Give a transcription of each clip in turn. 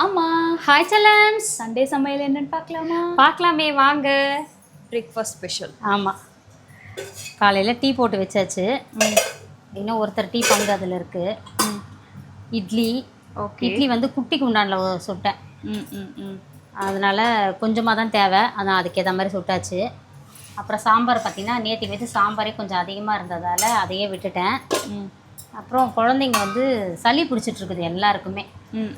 அம்மா hi செல்லம்ஸ். Sunday சமையல் என்னன்னு பார்க்கலாமா? பார்க்கலாமே வாங்க. Breakfast special. ஆமாம், காலையில் டீ போட்டு வச்சாச்சு. இன்னும் ஒருத்தர் டீ பங்கு அதில் இருக்குது. இட்லி. ஓகே. இட்லி வந்து குட்டி குண்டானில் சுட்டேன். அதனால் கொஞ்சமாக தான் தேவை, அதான் அதுக்கேற்ற மாதிரி சுட்டாச்சு. அப்புறம் சாம்பார் பார்த்திங்கன்னா நேற்றுக்கு வச்சு சாம்பாரே கொஞ்சம் அதிகமாக இருந்ததால் அதையே விட்டுட்டேன். அப்புறம் குழந்தைங்க வந்து சளி பிடிச்சிட்ருக்குது எல்லாருக்குமே.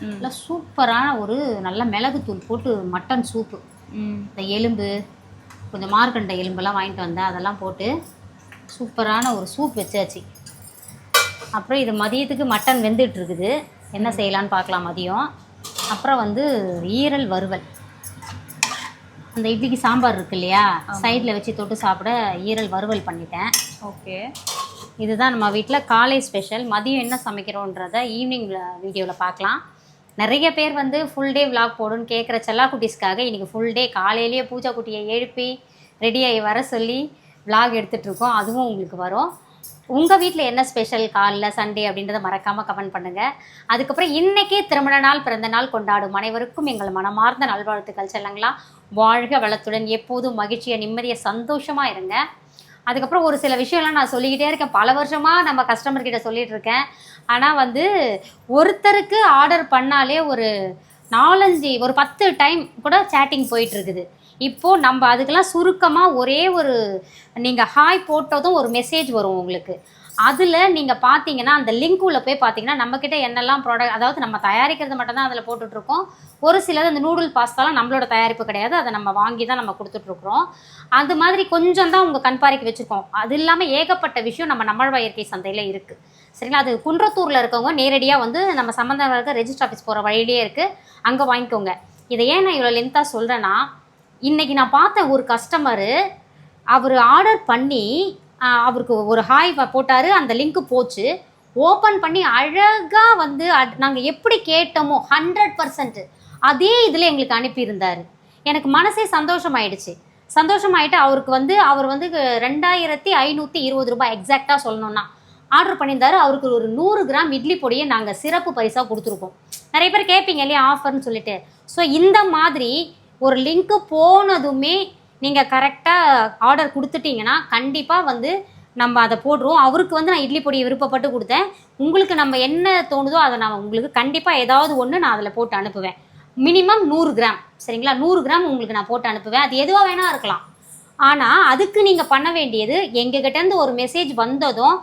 நல்லா சூப்பரான ஒரு நல்ல மிளகுத்தூள் போட்டு மட்டன் சூப்பு, இந்த எலும்பு கொஞ்சம் மார்க்கண்டை எலும்பெல்லாம் வாங்கிட்டு வந்தேன், அதெல்லாம் போட்டு சூப்பரான ஒரு சூப் வச்சாச்சு. அப்புறம் இது மதியத்துக்கு மட்டன் வெந்துட்டுருக்குது, என்ன செய்யலான்னு பார்க்கலாம் மதியம். அப்புறம் வந்து ஈரல் வறுவல், அந்த இட்லிக்கு சாம்பார் இருக்கு இல்லையா, சைடில் வச்சு தொட்டு சாப்பிட ஈரல் வறுவல் பண்ணிட்டேன். ஓகே, இதுதான் நம்ம வீட்டில் காலை ஸ்பெஷல். மதியம் என்ன சமைக்கிறோன்றதை ஈவினிங் வீடியோவில் பார்க்கலாம். நிறைய பேர் வந்து ஃபுல் டே விலாக் போடுன்னு கேட்குற செல்லா குட்டீஸ்க்காக இன்றைக்கி ஃபுல் டே காலையிலேயே பூஜா குட்டியை எழுப்பி ரெடியாகி வர சொல்லி விலாக் எடுத்துகிட்ருக்கோம். அதுவும் உங்களுக்கு வரும். உங்கள் வீட்டில் என்ன ஸ்பெஷல் காலைல சண்டே அப்படின்றத மறக்காமல் கமெண்ட் பண்ணுங்கள். அதுக்கப்புறம் இன்றைக்கே திருமண நாள் பிறந்த நாள் கொண்டாடும் அனைவருக்கும் எங்கள் மனமார்ந்த நல்வாழ்த்துக்கள். செல்லங்களா, வாழ்க வளத்துடன் எப்போதும் மகிழ்ச்சியாக நிம்மதியாக சந்தோஷமாக இருங்க. அதுக்கப்புறம் ஒரு சில விஷயம்லாம் நான் சொல்லிக்கிட்டே இருக்கேன், பல வருஷமாக நம்ம கஸ்டமர்கிட்ட சொல்லிகிட்டு இருக்கேன். ஆனால் வந்து ஒருத்தருக்கு ஆர்டர் பண்ணாலே ஒரு 4-5 ஒரு 10 டைம் கூட சேட்டிங் போயிட்டுருக்குது. இப்போது நம்ம அதுக்கெல்லாம் சுருக்கமாக ஒரே ஒரு நீங்கள் ஹாய் போட்டதும் ஒரு மெசேஜ் வரும் உங்களுக்கு. அதில் நீங்கள் பார்த்தீங்கன்னா அந்த லிங்க் உள்ள போய் பார்த்தீங்கன்னா நம்மக்கிட்ட என்னெல்லாம் ப்ராடக்ட், அதாவது நம்ம தயாரிக்கிறது மட்டும்தான் அதில் போட்டுட்ருக்கோம். ஒரு சிலது அந்த நூடுல் பாஸ்தாலாம் நம்மளோட தயாரிப்பு கிடையாது, அதை நம்ம வாங்கி தான் நம்ம கொடுத்துட்ருக்குறோம். அது மாதிரி கொஞ்சம் தான் உங்கள் கண்பாறைக்கு வச்சுருக்கோம். அது இல்லாமல் ஏகப்பட்ட விஷயம் நம்ம நம்மழ்வாய் இயற்கை சந்தையில் இருக்குது. சரிங்களா, அது குன்றத்தூரில் இருக்கவங்க நேரடியாக வந்து நம்ம சம்மந்தமாக இருக்க ரெஜிஸ்டர் ஆஃபீஸ் போகிற வழியிலே இருக்குது, அங்கே வாங்கிக்கோங்க. இதை ஏன் நான் இவ்வளோ லென்த்தாக சொல்கிறேன்னா, இன்றைக்கி நான் பார்த்த ஒரு கஸ்டமரு அவர் ஆர்டர் பண்ணி அவருக்கு ஒரு ஹாய் போட்டார், அந்த லிங்க்கு போச்சு, ஓப்பன் பண்ணி அழகாக வந்து நாங்கள் எப்படி கேட்டோமோ 100% அதே இதில் எங்களுக்கு அனுப்பியிருந்தார். எனக்கு மனசே சந்தோஷமாயிடுச்சு. சந்தோஷமாயிட்டு அவருக்கு வந்து அவர் வந்து 2520 ரூபாய் எக்ஸாக்டாக சொல்லணுன்னா ஆர்டர் பண்ணியிருந்தார். அவருக்கு ஒரு 100 கிராம் இட்லி பொடியை நாங்கள் சிறப்பு பரிசாக கொடுத்துருக்கோம். நிறைய பேர் கேட்பீங்க இல்லையா ஆஃபர்னு சொல்லிட்டு. ஸோ இந்த மாதிரி ஒரு லிங்க்கு போனதுமே நீங்கள் கரெக்டாக ஆர்டர் கொடுத்துட்டிங்கன்னா கண்டிப்பாக வந்து நம்ம அதை போடுறோம். அவருக்கு வந்து நான் இட்லி பொடியை விருப்பப்பட்டு கொடுத்தேன். உங்களுக்கு நம்ம என்ன தோணுதோ அதை நான் உங்களுக்கு கண்டிப்பாக ஏதாவது ஒன்று நான் அதில் போட்டு அனுப்புவேன். மினிமம் 100 கிராம், சரிங்களா, 100 கிராம் உங்களுக்கு நான் போட்டு அனுப்புவேன். அது எதுவாக வேணால் இருக்கலாம். ஆனால் அதுக்கு நீங்கள் பண்ண வேண்டியது, எங்ககிட்டேருந்து ஒரு மெசேஜ் வந்ததும்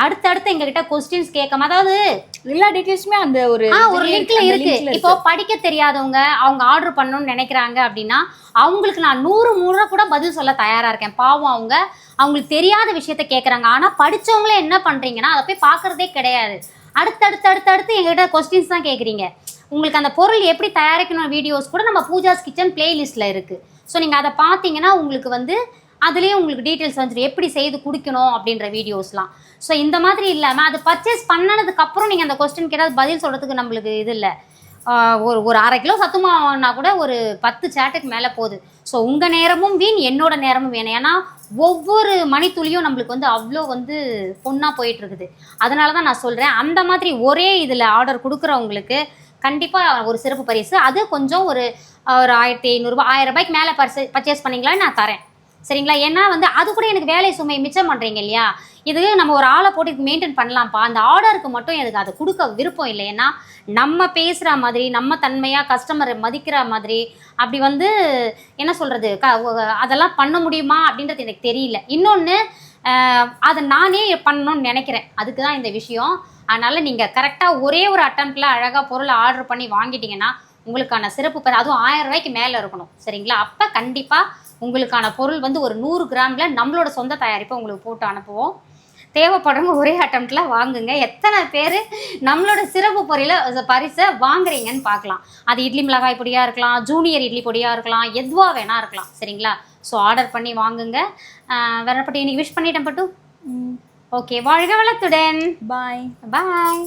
அடுத்தடுத்து எங்ககிட்ட கொஸ்டின்ஸ் கேட்காம, அதாவது எல்லா டீட்டெயில்ஸுமே அந்த ஒரு லிங்க்ல இருக்கு. இப்போ படிக்க தெரியாதவங்க அவங்க ஆர்டர் பண்ணணும்னு நினைக்கிறாங்க அப்படின்னா அவங்களுக்கு நான் 100 முறை கூட பதில் சொல்ல தயாரா இருக்கேன். பாவம் அவங்களுக்கு தெரியாத விஷயத்த கேட்குறாங்க. ஆனால் படித்தவங்களே என்ன பண்ணுறீங்கன்னா அதை போய் பார்க்குறதே கிடையாது. அடுத்தடுத்து எங்ககிட்ட கொஸ்டின்ஸ் தான் கேட்குறீங்க. உங்களுக்கு அந்த பொருள் எப்படி தயாரிக்கணும் வீடியோஸ் கூட நம்ம பூஜாஸ் கிச்சன் பிளேலிஸ்ட்டில் இருக்குது. ஸோ நீங்கள் அதை பார்த்தீங்கன்னா உங்களுக்கு வந்து அதுலேயே உங்களுக்கு டீட்டெயில்ஸ் வந்துடும், எப்படி செய்து குடிக்கணும் அப்படின்ற வீடியோஸ்லாம். ஸோ இந்த மாதிரி இல்லாமல் அது பர்ச்சேஸ் பண்ணதுக்கப்புறம் நீங்கள் அந்த கொஸ்டின் கேட்டால் பதில் சொல்கிறதுக்கு நம்மளுக்கு இது இல்லை. ஒரு அரை கிலோ சத்துமானா கூட ஒரு 10 சேட்டுக்கு மேலே போகுது. ஸோ உங்கள் நேரமும் வீண், என்னோட நேரமும் வேணும். ஏன்னா ஒவ்வொரு மணித்துளியும் நம்மளுக்கு வந்து அவ்வளோ வந்து பொண்ணாக போயிட்டுருக்குது. அதனால தான் நான் சொல்கிறேன், அந்த மாதிரி ஒரே இதில் ஆர்டர் கொடுக்குறவங்களுக்கு கண்டிப்பாக ஒரு சிறப்பு பரிசு. அது கொஞ்சம் ஒரு 1500 ரூபாய் 1000 ரூபாய்க்கு மேலே பர்ச்சேஸ் பண்ணிங்களான்னு நான் தரேன், சரிங்களா. ஏன்னா வந்து அது கூட எனக்கு வேலை சுமை மிச்சம் பண்ணுறீங்க இல்லையா. இது நம்ம ஒரு ஆளை போட்டு மெயின்டைன் பண்ணலாம்ப்பா, அந்த ஆர்டருக்கு மட்டும் எனக்கு அதை கொடுக்க விருப்பம் இல்லை. ஏன்னா நம்ம பேசுகிற மாதிரி, நம்ம தன்மையாக கஸ்டமரை மதிக்கிற மாதிரி அப்படி வந்து என்ன சொல்கிறது, அதெல்லாம் பண்ண முடியுமா அப்படின்றது எனக்கு தெரியல. இன்னொன்று, அதை நானே பண்ணணும்னு நினைக்கிறேன், அதுக்கு தான் இந்த விஷயம். அதனால் நீங்கள் கரெக்டாக ஒரே ஒரு அட்டம்ப்டில் அழகாக பொருளை ஆர்டர் பண்ணி வாங்கிட்டீங்கன்னா உங்களுக்கான சிறப்பு அதுவும் 1000 ரூபாய்க்கு மேலே இருக்கணும், சரிங்களா. அப்போ கண்டிப்பாக உங்களுக்கான பொருள் வந்து ஒரு 100 கிராமில் நம்மளோட சொந்த தயாரிப்பை உங்களுக்கு போட்டு அனுப்புவோம். தேவைப்படுறவங்க ஒரே அட்டம்ப்டில் வாங்குங்க. எத்தனை பேர் நம்மளோட சிறப்பு பரிசை வாங்குறீங்கன்னு பார்க்கலாம். அது இட்லி மிளகாய் பொடியாக இருக்கலாம், ஜூனியர் இட்லி பொடியாக இருக்கலாம், எதுவாக வேணா இருக்கலாம், சரிங்களா. ஸோ ஆர்டர் பண்ணி வாங்குங்க. வேறப்பட்டு இன்னைக்கு விஷ் பண்ணிட்டேன் பட்டு. ஓகே, வாழ்க வளத்துடன். பாய் பாய்.